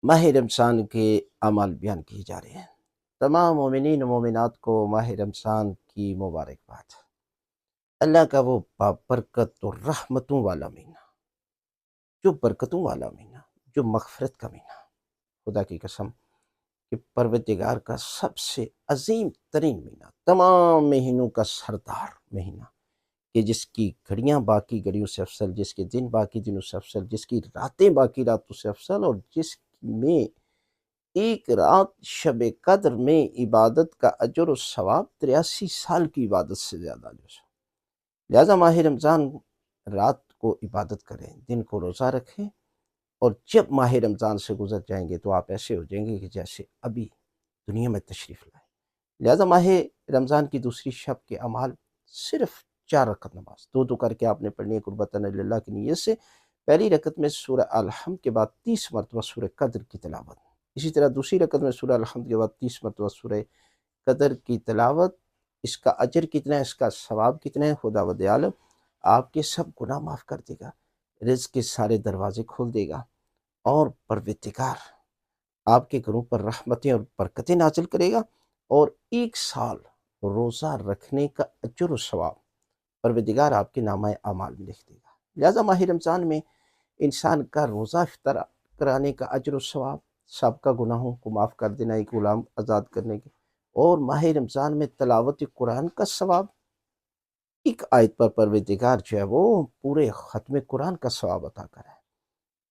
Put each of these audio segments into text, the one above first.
ماہ رمضان کے اعمال بیان کیے جا رہے ہیں۔ تمام مومنین و مومنات کو ماہ رمضان کی مبارکباد۔ اللہ کا وہ بابرکت و رحمتوں والا مہینہ، جو برکتوں والا مہینہ، جو مغفرت کا مہینہ، خدا کی قسم کہ پروردگار کا سب سے عظیم ترین مہینہ، تمام مہینوں کا سردار مہینہ، کہ جس کی گھڑیاں باقی گھڑیوں سے افضل، جس کے دن باقی دنوں سے افضل، جس کی راتیں باقی راتوں سے افضل، اور جس میں ایک رات شب قدر میں عبادت کا اجر و ثواب 83 سال کی عبادت سے زیادہ جو ہے۔ لہذا ماہ رمضان رات کو عبادت کریں، دن کو روزہ رکھیں، اور جب ماہ رمضان سے گزر جائیں گے تو آپ ایسے ہو جائیں گے کہ جیسے ابھی دنیا میں تشریف لائے۔ لہذا ماہ رمضان کی دوسری شب کے اعمال صرف 4 رکعت نماز دو دو کر کے آپ نے پڑھنی ہے قربتاً اللہ کی نیت سے۔ پہلی رکعت میں سورہ الحمد کے بعد 30 مرتبہ سورہ قدر کی تلاوت، اسی طرح دوسری رکعت میں سورہ الحمد کے بعد 30 مرتبہ سورہ قدر کی تلاوت۔ اس کا اجر کتنا ہے، اس کا ثواب کتنا ہے، خدا وند عالم آپ کے سب گناہ معاف کر دے گا، رزق کے سارے دروازے کھول دے گا، اور پروردگار آپ کے گھروں پر رحمتیں اور برکتیں نازل کرے گا، اور 1 سال روزہ رکھنے کا اجر و ثواب پروردگار آپ کے نامہ اعمال میں لکھ دے گا۔ لہذا ماہ رمضان میں انسان کا روزہ افطار کرانے کا اجر و ثواب، سابقہ گناہوں کو معاف کر دینا، ایک غلام آزاد کرنے کے، اور ماہ رمضان میں تلاوت قرآن کا ثواب، ایک آیت پر پروردگار جو ہے وہ پورے ختم قرآن کا ثواب عطا کرے،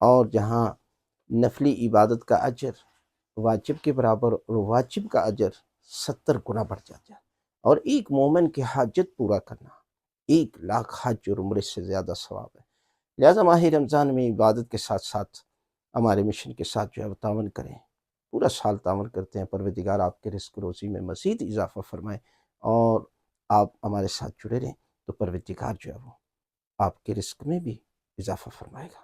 اور جہاں نفلی عبادت کا اجر واجب کے برابر اور واجب کا اجر 70 گنا بڑھ جاتا ہے، اور ایک مومن کی حاجت پورا کرنا 1,00,000 حج اور عمرے سے زیادہ ثواب ہے۔ لہذا ماہ رمضان میں عبادت کے ساتھ ساتھ ہمارے مشن کے ساتھ جو ہے وہ تعاون کریں، پورا سال تعاون کرتے ہیں، پروردگار آپ کے رزق روزی میں مزید اضافہ فرمائے، اور آپ ہمارے ساتھ جڑے رہیں تو پروردگار جو ہے وہ آپ کے رزق میں بھی اضافہ فرمائے گا۔